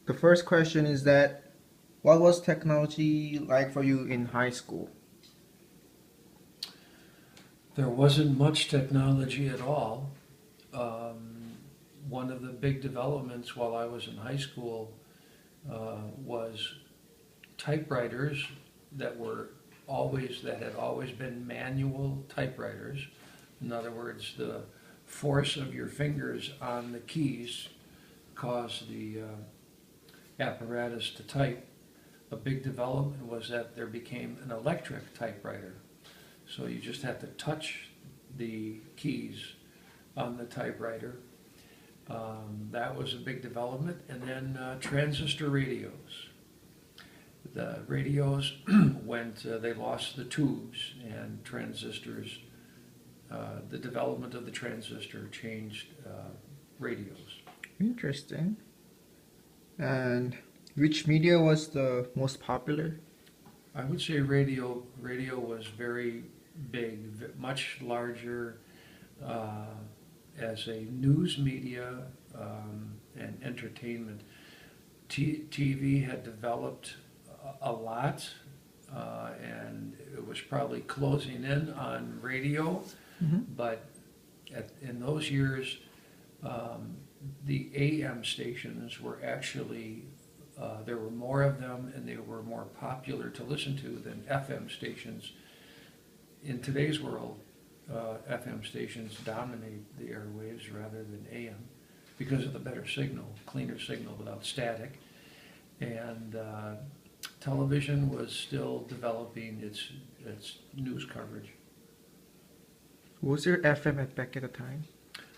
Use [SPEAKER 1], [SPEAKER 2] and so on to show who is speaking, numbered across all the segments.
[SPEAKER 1] The first question is that what was technology like for you in high school?
[SPEAKER 2] There wasn't much technology at all. One of the big developments while I was in high school was typewriters that had always been manual typewriters. In other words, the force of your fingers on the keys caused the apparatus to type. A big development was that there became an electric typewriter. So you just had to touch the keys on the typewriter. That was a big development. And then transistor radios. The radios they lost the tubes and transistors. The development of the transistor changed radios.
[SPEAKER 1] Interesting. And which media was the most popular?
[SPEAKER 2] I would say radio was very big, much larger as a news media and entertainment. TV had developed a lot, and it was probably closing in on radio,
[SPEAKER 1] Hmm.
[SPEAKER 2] but in those years, the AM stations were actually, there were more of them and they were more popular to listen to than FM stations. In today's world, FM stations dominate the airwaves rather than AM because of the better signal, cleaner signal without static. And television was still developing its news coverage.
[SPEAKER 1] Was there FM back at the time?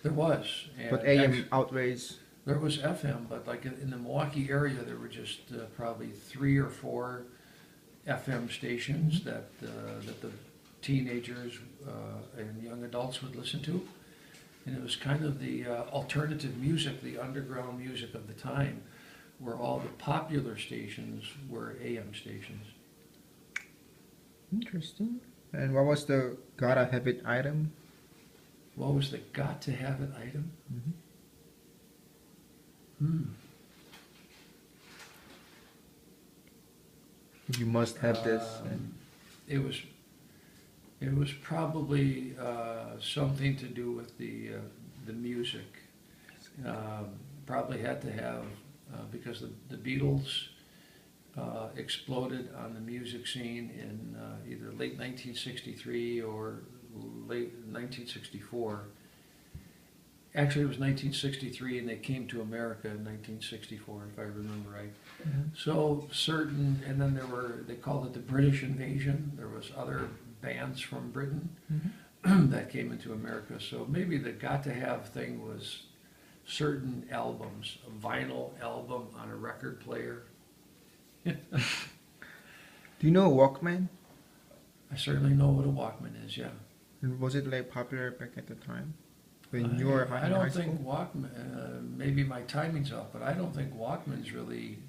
[SPEAKER 2] There was,
[SPEAKER 1] But
[SPEAKER 2] and
[SPEAKER 1] AM outweighs.
[SPEAKER 2] there was FM, but like in the Milwaukee area, there were just probably 3 or 4 FM stations that the teenagers and young adults would listen to, and it was kind of the alternative music, the underground music of the time, where all the popular stations were AM stations.
[SPEAKER 1] Interesting. And what was the gotta have it item?
[SPEAKER 2] What was the got to have it item?
[SPEAKER 1] Hmm.
[SPEAKER 2] Hmm.
[SPEAKER 1] You must have this. And
[SPEAKER 2] It was it was probably something to do with the music. Probably had to have because the Beatles exploded on the music scene in either late 1963 or late 1964. Actually, it was 1963, and they came to America in 1964, if I remember right.
[SPEAKER 1] Mhm.
[SPEAKER 2] So certain, and then they called it the British invasion. There was other bands from Britain
[SPEAKER 1] Mhm.
[SPEAKER 2] that came into America. So maybe the got to have thing was certain albums, a vinyl album on a record player.
[SPEAKER 1] Do you know Walkman?
[SPEAKER 2] I certainly know what a Walkman is, yeah.
[SPEAKER 1] And was it like popular back at the time when you were
[SPEAKER 2] I
[SPEAKER 1] in high
[SPEAKER 2] don't think
[SPEAKER 1] school?
[SPEAKER 2] Walkman, maybe my timing's off, but I don't think Walkmans really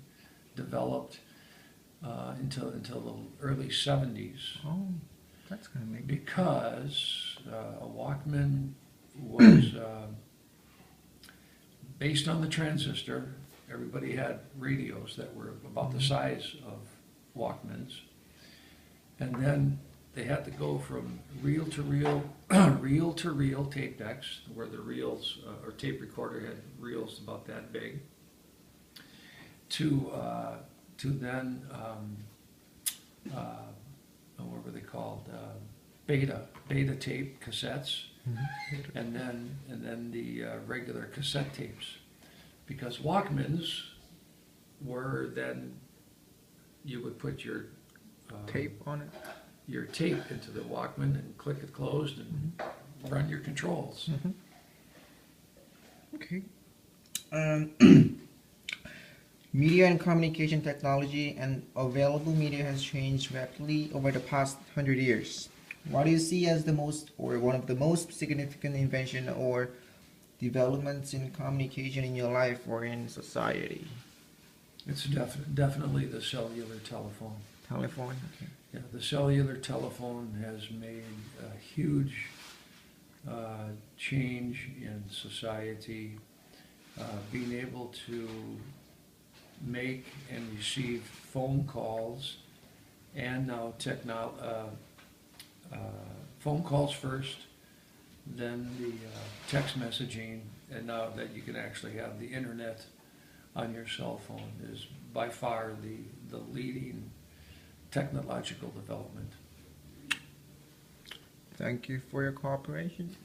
[SPEAKER 2] developed until the early 70s
[SPEAKER 1] Oh, that's gonna make.
[SPEAKER 2] because a Walkman was based on the transistor. Everybody had radios that were about the size of Walkmans. And then they had to go from reel to reel, reel to reel tape decks, where the reels or tape recorder had reels about that big, to then what were they called? Beta tape cassettes,
[SPEAKER 1] Mhm.
[SPEAKER 2] and then the regular cassette tapes, because Walkmans were then you would put
[SPEAKER 1] Tape on it.
[SPEAKER 2] your tape into the Walkman and click it closed and run your controls.
[SPEAKER 1] Mhm. Okay. Um, Media and communication technology and available media has changed rapidly over the past 100 years. What do you see as the most or one of the most significant invention or developments in communication in your life or in society?
[SPEAKER 2] It's definitely the cellular telephone.
[SPEAKER 1] Telephone. Okay.
[SPEAKER 2] Yeah, the cellular telephone has made a huge change in society. Being able to make and receive phone calls, and now phone calls first, then the text messaging, and now that you can actually have the internet on your cell phone is by far the leading technological development.
[SPEAKER 1] Thank you for your cooperation.